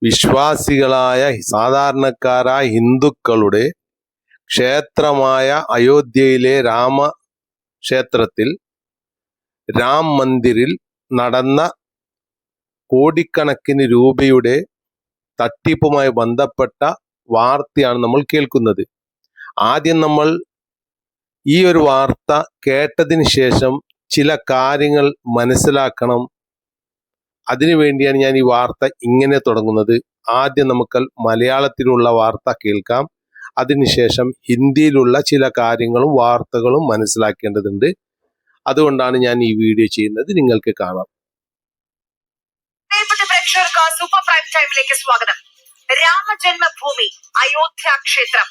വിശ്വാസികളായ സാധാരണക്കാരായ ഹിന്ദുക്കളുടെ ക്ഷേത്രമായ അയോധ്യയിലെ രാമക്ഷേത്രത്തിൽ രാം മന്ദിറിൽ നടന്ന കോടിക്കണക്കിന് രൂപയുടെ തട്ടിപ്പുമായി ബന്ധപ്പെട്ട വാർത്തയാണ് നമ്മൾ കേൾക്കുന്നത്. ആദ്യം നമ്മൾ ഈ ഒരു വാർത്ത കേട്ടതിന് ശേഷം ചില കാര്യങ്ങൾ മനസ്സിലാക്കണം. അതിനുവേണ്ടിയാണ് ഞാൻ ഈ വാർത്ത ഇങ്ങനെ തുടങ്ങുന്നത്. ആദ്യം നമുക്ക് മലയാളത്തിലുള്ള വാർത്ത കേൾക്കാം. അതിനുശേഷം ഹിന്ദിയിലുള്ള ചില കാര്യങ്ങളും വാർത്തകളും മനസ്സിലാക്കേണ്ടതുണ്ട്. അതുകൊണ്ടാണ് ഞാൻ ഈ വീഡിയോ ചെയ്യുന്നത്. നിങ്ങൾക്ക് കാണാം. പ്രേക്ഷകർക്ക് സൂപ്പർ പ്രൈം ടൈമിലേക്ക് സ്വാഗതം. രാമജന്മഭൂമി അയോധ്യ ക്ഷേത്രം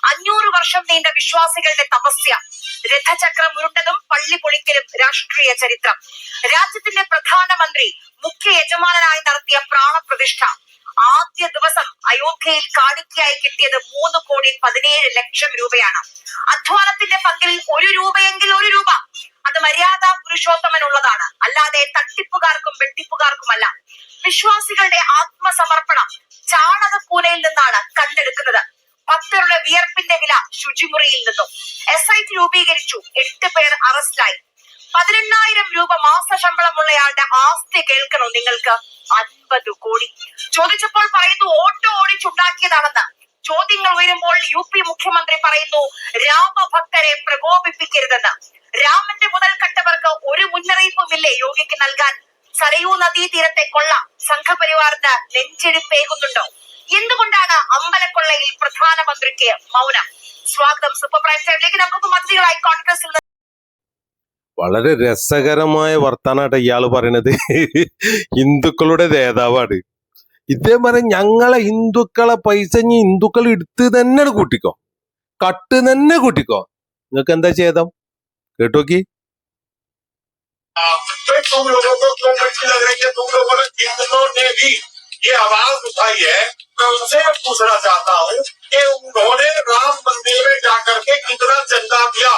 500 വർഷം നീണ്ട വിശ്വാസികളുടെ തപസ്യ, രഥചക്രം ഉരുണ്ടതും പള്ളി പൊളിക്കലും രാഷ്ട്രീയ ചരിത്രം, രാജ്യത്തിന്റെ പ്രധാനമന്ത്രി മുഖ്യ യജമാനായി നടത്തിയ പ്രാണപ്രതിഷ്ഠ, ആദ്യ ദിവസം അയോധ്യയിൽ കാണിക്കയായി കിട്ടിയത് 3,17,00,000 രൂപയാണ്. അധ്വാനത്തിന്റെ പങ്കിൽ 1 രൂപയെങ്കിൽ 1 രൂപ. അത് മര്യാദ പുരുഷോത്തമനുള്ളതാണ്, അല്ലാതെ തട്ടിപ്പുകാർക്കും വെട്ടിപ്പുകാർക്കുമല്ല. വിശ്വാസികളുടെ ആത്മസമർപ്പണം ചാണകക്കൂനയിൽ നിന്നാണ് കണ്ടെടുക്കുന്നത്. ഭക്തരുടെ വിയർപ്പിന്റെ വില ശുചിമുറിയിൽ നിന്നും. SIT രൂപീകരിച്ചു, 8 പേർ അറസ്റ്റിലായി. 18,000 രൂപ മാസ ശമ്പളമുള്ളയാളുടെ ആസ്തി കേൾക്കണോ നിങ്ങൾക്ക്? 50 കോടി. ചോദിച്ചപ്പോൾ പറയുന്നു ഓട്ടോ ഓടിച്ചുണ്ടാക്കിയതാണെന്ന്. ചോദ്യങ്ങൾ ഉയരുമ്പോൾ UP മുഖ്യമന്ത്രി പറയുന്നു രാമഭക്തരെ പ്രകോപിപ്പിക്കരുതെന്ന്. രാമന്റെ മുതൽ കട്ടവർക്ക് ഒരു മുന്നറിയിപ്പുമില്ലേ യോഗിക്ക് നൽകാൻ? സരയൂ നദീതീരത്തെ കൊള്ള സംഘപരിവാറിന് നെഞ്ചിടിപ്പേകുന്നുണ്ടോ? എന്തുകൊണ്ടാണ് അമ്പലക്കൊള്ളയിൽ പ്രധാനമന്ത്രിക്ക് മൗനം? സ്വാഗതം സൂപ്പർ പ്രൈം ടൈമിലേക്ക്. നമുക്ക് മന്ത്രികളായി കോൺഗ്രസിൽ വളരെ രസകരമായ വർത്താനായിട്ട് ഇയാള് പറയണത്. ഹിന്ദുക്കളുടെ നേതാവാണ് ഇദ്ദേഹം. പറയും ഞങ്ങളെ ഹിന്ദുക്കളെ പൈസ ഹിന്ദുക്കൾ എടുത്ത് തന്നെ കൂട്ടിക്കോ, കട്ട് തന്നെ കൂട്ടിക്കോ. നിങ്ങൾക്ക് എന്താ ചെയ്തം കേട്ടോക്കി. तुम लोगों को क्यों मिर्ची लग रही है? तुम लोगों ने कितनों ने भी ये आवाज उठाई है। मैं उनसे पूछना चाहता हूँ कि उन्होंने राम मंदिर में जाकर के कितना चंदा दिया,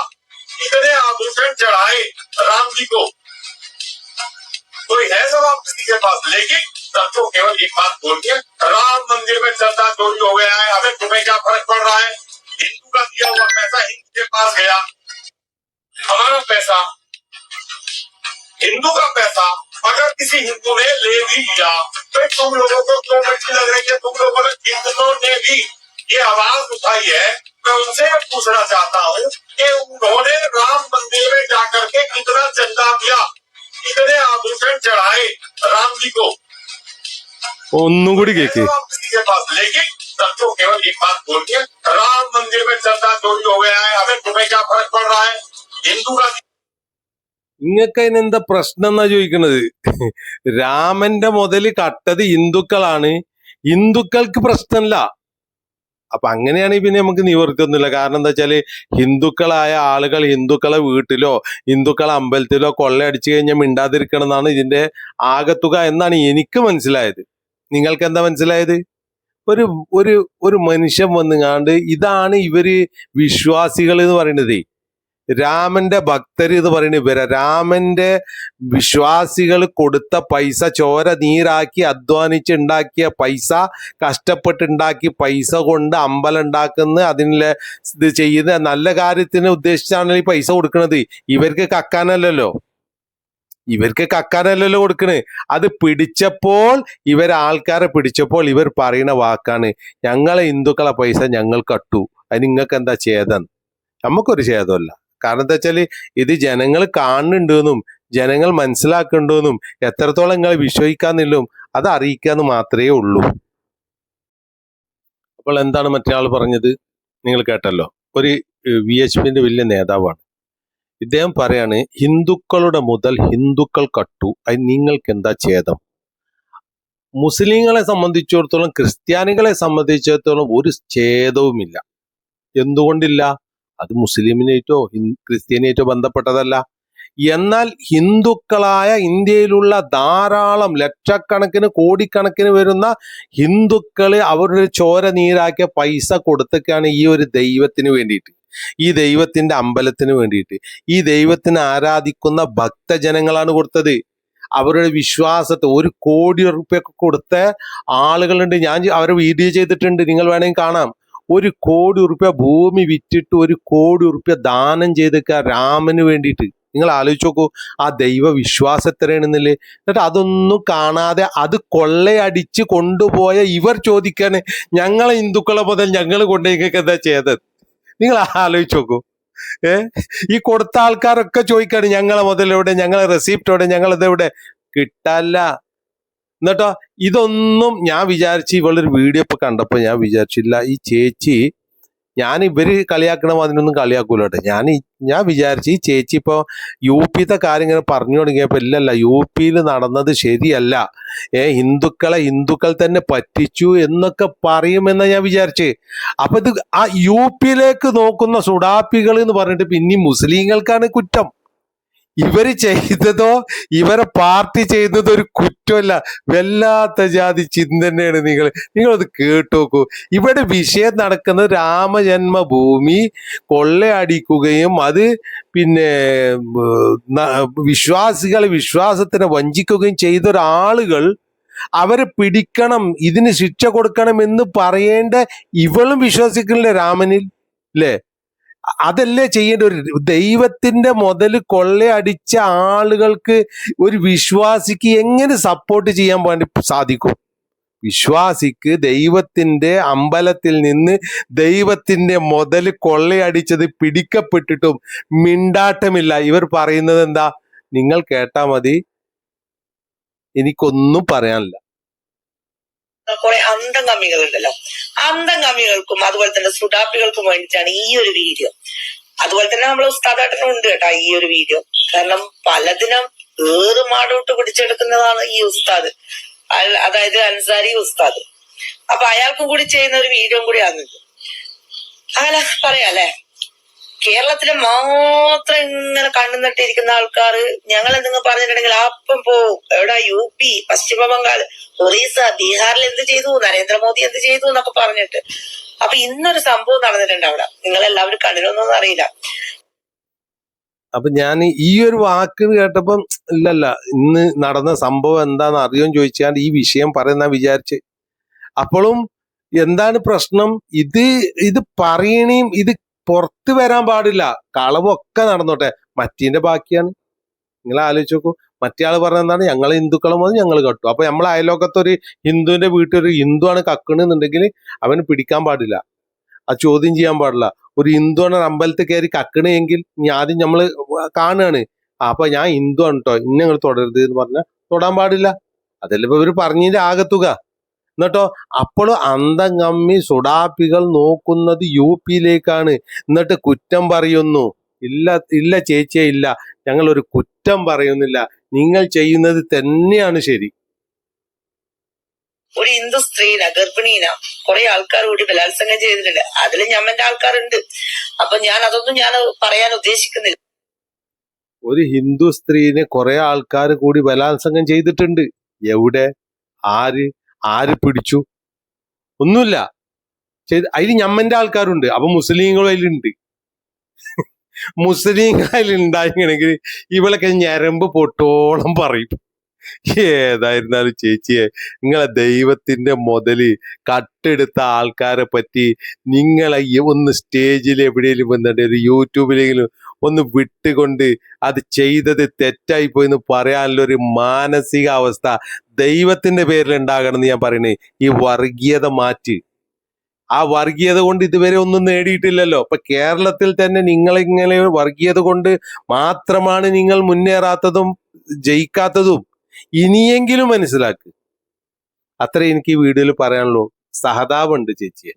कितने आभूषण चढ़ाए राम जी को? कोई है जवाब किसी के पास? लेकिन तब तो केवल एक बात बोलती है, राम मंदिर में चंदा चोरी हो गया है, हमें तुम्हें क्या फर्क पड़ रहा है? हिंदू का दिया हुआ पैसा हिंदू के पास गया, हमारा पैसा, हिंदू का पैसा अगर किसी हिंदू ने ले भी लिया तो तुम लोगों को क्यों मिर्ची लग रही है? तुम लोगों ने कितनों ने भी ये आवाज उठाई है। मैं उनसे पूछना चाहता हूँ कि उन्होंने राम मंदिर में जाकर के कितना चंदा दिया, कितने आभूषण चढ़ाए राम जी को? किसी के पास? लेकिन तब तो केवल एक बात बोलती है, राम मंदिर में चंदा चोरी हो गया है, हमें तुम्हें क्या फर्क पड़ रहा है? हिंदू का നിങ്ങൾക്ക് അതിനെന്താ പ്രശ്നം എന്നാ ചോദിക്കണത്. രാമന്റെ മുതല് കട്ടത് ഹിന്ദുക്കളാണ്, ഹിന്ദുക്കൾക്ക് പ്രശ്നമില്ല. അപ്പൊ അങ്ങനെയാണെങ്കിൽ പിന്നെ നമുക്ക് നിവർത്തിയൊന്നുമില്ല. കാരണം എന്താ വെച്ചാല് ഹിന്ദുക്കളായ ആളുകൾ ഹിന്ദുക്കളെ വീട്ടിലോ ഹിന്ദുക്കളെ അമ്പലത്തിലോ കൊള്ളയടിച്ചു കഴിഞ്ഞാൽ മിണ്ടാതിരിക്കണം എന്നാണ് ഇതിന്റെ ആകത്തുക എന്നാണ് എനിക്ക് മനസ്സിലായത്. നിങ്ങൾക്ക് എന്താ മനസ്സിലായത്? ഒരു ഒരു ഒരു മനുഷ്യൻ വന്നുകാണ്ട് ഇതാണ് ഇവര് വിശ്വാസികൾ എന്ന് പറയുന്നത്, രാമന്റെ ഭക്തര് എന്ന് പറയുന്നത് ഇവരെ. രാമന്റെ വിശ്വാസികൾ കൊടുത്ത പൈസ, ചോര നീരാക്കി അധ്വാനിച്ച് ഉണ്ടാക്കിയ പൈസ, കഷ്ടപ്പെട്ടുണ്ടാക്കി പൈസ കൊണ്ട് അമ്പലം ഉണ്ടാക്കുന്ന, അതിനുള്ള ഇത് ചെയ്യുന്ന നല്ല കാര്യത്തിന് ഉദ്ദേശിച്ചാണ് ഈ പൈസ കൊടുക്കുന്നത്. ഇവർക്ക് കക്കാനല്ലല്ലോ കൊടുക്കണേ. അത് പിടിച്ചപ്പോൾ ആൾക്കാരെ പിടിച്ചപ്പോൾ ഇവർ പറയുന്ന വാക്കാണ്, ഞങ്ങളെ ഹിന്ദുക്കളെ പൈസ ഞങ്ങൾ കട്ടു, അത് നിങ്ങൾക്ക് എന്താ ഛേദം? നമുക്കൊരു ഛേദമല്ല. കാരണം എന്താ വെച്ചാല് ഇത് ജനങ്ങൾ കാണുന്നുണ്ടെന്നും ജനങ്ങൾ മനസ്സിലാക്കുന്നുണ്ടെന്നും എത്രത്തോളം നിങ്ങൾ വിശ്വസിക്കാന്നില്ലും അത് അറിയിക്കാന്ന് മാത്രമേ ഉള്ളൂ. അപ്പോൾ എന്താണ് മറ്റേ ആൾ പറഞ്ഞത് നിങ്ങൾ കേട്ടല്ലോ. ഒരു VHPന്റെ വലിയ നേതാവാണ് ഇദ്ദേഹം. പറയാണ് ഹിന്ദുക്കളുടെ മുതൽ ഹിന്ദുക്കൾ കട്ടു, അത് നിങ്ങൾക്ക് എന്താ ഛേദം? മുസ്ലിങ്ങളെ സംബന്ധിച്ചിടത്തോളം ക്രിസ്ത്യാനികളെ സംബന്ധിച്ചിടത്തോളം ഒരു ഛേദവുമില്ല. എന്തുകൊണ്ടില്ല? അത് മുസ്ലിമിനേറ്റോ ക്രിസ്ത്യാനിയേറ്റോ ബന്ധപ്പെട്ടതല്ല. എന്നാൽ ഹിന്ദുക്കളായ ഇന്ത്യയിലുള്ള ധാരാളം ലക്ഷക്കണക്കിന് കോടിക്കണക്കിന് വരുന്ന ഹിന്ദുക്കള് അവരുടെ ചോര നീരാക്കിയ പൈസ കൊടുത്തൊക്കെയാണ് ഈ ഒരു ദൈവത്തിന് വേണ്ടിയിട്ട്, ഈ ദൈവത്തിന്റെ അമ്പലത്തിന് വേണ്ടിയിട്ട്, ഈ ദൈവത്തിന് ആരാധിക്കുന്ന ഭക്തജനങ്ങളാണ് കൊടുത്തത്. അവരുടെ വിശ്വാസത്തെ 1 കോടി റുപ്യൊക്കെ കൊടുത്ത ആളുകളുണ്ട്. ഞാൻ അവരെ വീഡിയോ ചെയ്തിട്ടുണ്ട്, നിങ്ങൾ വേണമെങ്കിൽ കാണാം. 1 കോടി റുപ്യ ഭൂമി വിറ്റിട്ട് 1 കോടി റുപ്യ ദാനം ചെയ്തേക്കുക രാമന് വേണ്ടിയിട്ട്. നിങ്ങൾ ആലോചിച്ച് നോക്കൂ ആ ദൈവ വിശ്വാസം എത്രയാണെന്നില്ലേ. എന്നിട്ട് അതൊന്നും കാണാതെ അത് കൊള്ളയടിച്ച് കൊണ്ടുപോയ ഇവർ ചോദിക്കാണ് ഞങ്ങളെ ഹിന്ദുക്കളെ മുതൽ ഞങ്ങൾ കൊണ്ടുപോയിക്കൊക്കെ എന്താ ചെയ്തത്. നിങ്ങൾ ആലോചിച്ച് നോക്കൂ. ഈ കൊടുത്ത ആൾക്കാരൊക്കെ ചോദിക്കാണ് ഞങ്ങളെ മുതലെവിടെ, ഞങ്ങളെ റെസിപ്റ്റ് എവിടെ, ഞങ്ങളിതെവിടെ. കിട്ടല്ല. എന്നിട്ടോ ഇതൊന്നും ഞാൻ വിചാരിച്ചു, ഇവളൊരു വീഡിയോ ഇപ്പൊ കണ്ടപ്പോ ഞാൻ വിചാരിച്ചില്ല ഈ ചേച്ചി, ഞാൻ ഇവര് കളിയാക്കണം അതിനൊന്നും കളിയാക്കൂലോട്ടെ. ഞാൻ വിചാരിച്ചു ഈ ചേച്ചി ഇപ്പൊ യുപിത്തെ കാര്യം ഇങ്ങനെ പറഞ്ഞു തുടങ്ങിയപ്പോ ഇല്ലല്ല യുപിയിൽ നടന്നത് ശരിയല്ല, ഹിന്ദുക്കൾ തന്നെ പറ്റിച്ചു എന്നൊക്കെ പറയുമെന്ന് ഞാൻ വിചാരിച്ച്. അപ്പൊ ഇത് ആ യുപിയിലേക്ക് നോക്കുന്ന സുഡാപ്പികൾ എന്ന് പറഞ്ഞിട്ട് പിന്നെ മുസ്ലിങ്ങൾക്കാണ് കുറ്റം. ഇവര് ചെയ്തതോ ഇവരെ പാർട്ടി ചെയ്തതോ ഒരു കുറ്റമല്ല, വല്ലാത്ത ജാതി ചിന്തനെയാണ്. നിങ്ങളത് കേട്ടു നോക്കൂ. ഇവിടെ വിഷയം നടക്കുന്നത് രാമജന്മഭൂമി കൊള്ളയടിക്കുകയും അത് പിന്നെ വിശ്വാസത്തിനെ വഞ്ചിക്കുകയും ചെയ്ത ഒരാളുകൾ അവരെ പിടിക്കണം, ഇതിന് ശിക്ഷ കൊടുക്കണം എന്ന് പറയേണ്ട ഇവളും വിശ്വസിക്കുന്നില്ല രാമനിൽ, അല്ലേ? അതല്ലേ ചെയ്യേണ്ട. ഒരു ദൈവത്തിന്റെ മുതല് കൊള്ളയടിച്ച ആളുകൾക്ക് ഒരു വിശ്വാസിക്ക് എങ്ങനെ സപ്പോർട്ട് ചെയ്യാൻ വേണ്ടി സാധിക്കും? വിശ്വാസിക്ക് ദൈവത്തിന്റെ അമ്പലത്തിൽ നിന്ന് ദൈവത്തിന്റെ മുതല് കൊള്ളയടിച്ചത് പിടിക്കപ്പെട്ടിട്ടും മിണ്ടാട്ടമില്ല. ഇവർ പറയുന്നത് എന്താ? നിങ്ങൾ കേട്ടാ മതി, എനിക്കൊന്നും പറയാനില്ല. കുറെ അന്തംഗമികളുണ്ടല്ലോ, അന്തംഗമികൾക്കും അതുപോലെ തന്നെ സുഡാപ്പികൾക്കും വേണ്ടിയിട്ടാണ് ഈ ഒരു വീഡിയോ. അതുപോലെ തന്നെ നമ്മളെ ഉസ്താദാട്ടനും ഉണ്ട് കേട്ടോ ഈ ഒരു വീഡിയോ. കാരണം പലതിനും ഏറുമാടോട്ട് പിടിച്ചെടുക്കുന്നതാണ് ഈ ഉസ്താദ്, അതായത് അൻസാരി ഉസ്താദ്. അപ്പൊ അയാൾക്കും കൂടി ചെയ്യുന്ന ഒരു വീഡിയോ കൂടിയാണ് ഇത്. അങ്ങനെ പറയാല്ലേ, കേരളത്തില് മാത്രം ഇങ്ങനെ കണ്ണു നട്ടിരിക്കുന്ന ആൾക്കാർ ഞങ്ങൾ എന്തെങ്കിലും പറഞ്ഞിട്ടുണ്ടെങ്കിൽ അപ്പം പോവും. എവിടെ? UP, പശ്ചിമ ബംഗാൾ, ഒറീസ, ബീഹാറിൽ എന്ത് ചെയ്തു, നരേന്ദ്രമോദി എന്ത് ചെയ്തു എന്നൊക്കെ പറഞ്ഞിട്ട്. അപ്പൊ ഇന്നൊരു സംഭവം നടന്നിട്ടുണ്ട് അവിടെ, നിങ്ങളെല്ലാവരും കണ്ടിരുന്നൊന്നും അറിയില്ല. അപ്പൊ ഞാൻ ഈ ഒരു വാക്ക് കേട്ടപ്പം ഇല്ലല്ല ഇന്ന് നടന്ന സംഭവം എന്താന്ന് അറിയോന്ന് ചോദിച്ചാൽ ഈ വിഷയം പറയുന്ന വിചാരിച്ച്. അപ്പോഴും എന്താണ് പ്രശ്നം? ഇത് പറയണേയും ഇത് പുറത്ത് വരാൻ പാടില്ല. കളവൊക്കെ നടന്നോട്ടെ, മറ്റീന്റെ ബാക്കിയാണ്. നിങ്ങൾ ആലോചിച്ച് നോക്കൂ. മറ്റേ ആള് പറഞ്ഞ എന്താണ്? ഞങ്ങൾ ഹിന്ദുക്കളെ മുതൽ ഞങ്ങൾ കട്ടു. അപ്പൊ നമ്മളെ അയലോക്കത്തൊരു ഹിന്ദുവിന്റെ വീട്ടിലൊരു ഹിന്ദുവാണ് കക്കണെന്നുണ്ടെങ്കിൽ അവന് പിടിക്കാൻ പാടില്ല, അത് ചോദ്യം ചെയ്യാൻ പാടില്ല. ഒരു ഹിന്ദുവാണ് അമ്പലത്തിൽ കയറി കക്കണെങ്കിൽ ആദ്യം നമ്മള് കാണുകയാണ്, അപ്പൊ ഞാൻ ഹിന്ദു ആണ് കേട്ടോ, ഇന്നെ നിങ്ങൾ തൊടരുത് എന്ന് പറഞ്ഞാൽ തൊടാൻ പാടില്ല. അതല്ല ഇപ്പൊ ഇവര് പറഞ്ഞതിന്റെ ആകത്തുക. എന്നിട്ടോ അപ്പോഴും അന്തംഗമ്മി സുഡാപ്പികൾ നോക്കുന്നത് UPയിലേക്കാണ്. എന്നിട്ട് കുറ്റം പറയുന്നു. ഇല്ല ചേച്ചിയെ, ഇല്ല, ഞങ്ങൾ ഒരു കുറ്റം പറയുന്നില്ല, നിങ്ങൾ ചെയ്യുന്നത് തന്നെയാണ് ശരി. ഒരു ഹിന്ദു സ്ത്രീനെ, ഗർഭിണീന കുറെ ആൾക്കാർ കൂടി ബലാത്സംഗം ചെയ്തിട്ടുണ്ട്. അതിൽ ഞമ്മന്റെ ആൾക്കാരുണ്ട്. അപ്പൊ അതൊന്നും ഞാൻ പറയാൻ ഉദ്ദേശിക്കുന്നില്ല. ഒരു ഹിന്ദു സ്ത്രീനെ കുറെ ആൾക്കാർ കൂടി ബലാത്സംഗം ചെയ്തിട്ടുണ്ട്. എവിടെ? ആര് പിടിച്ചു? ഒന്നുമില്ല. അതിൽ ഞമ്മന്റെ ആൾക്കാരുണ്ട്. അപ്പൊ മുസ്ലിങ്ങളും അതിലുണ്ട്. മുസ്ലിങ്ങൾ അതിലുണ്ടായിരുന്നെങ്കിൽ ഇവളൊക്കെ ഞരമ്പ് പൊട്ടോളം പറയും. ഏതായിരുന്നാലും ചേച്ചിയെ, നിങ്ങളെ ദൈവത്തിന്റെ മുതല് കട്ടെടുത്ത ആൾക്കാരെ പറ്റി നിങ്ങളെ ഒന്ന് സ്റ്റേജിൽ എവിടെയെങ്കിലും വന്നിട്ട് ഒരു യൂട്യൂബിലെങ്കിലും ഒന്ന് വിട്ടുകൊണ്ട് അത് ചെയ്തത് തെറ്റായി പോയെന്ന് പറയാനുള്ള ഒരു മാനസികാവസ്ഥ ദൈവത്തിന്റെ പേരിൽ ഉണ്ടാകണം എന്ന് ഞാൻ പറയണേ. ഈ വർഗീയത മാറ്റി. ആ വർഗീയത കൊണ്ട് ഇതുവരെ ഒന്നും നേടിയിട്ടില്ലല്ലോ. ഇപ്പൊ കേരളത്തിൽ തന്നെ നിങ്ങളിങ്ങനെ വർഗീയത കൊണ്ട് മാത്രമാണ് നിങ്ങൾ മുന്നേറാത്തതും ജയിക്കാത്തതും. ഇനിയെങ്കിലും മനസ്സിലാക്ക്. അത്ര എനിക്ക് ഈ വീഡിയോയിൽ പറയാനുള്ളൂ. സഹതാപുണ്ട് ചേച്ചിയെ.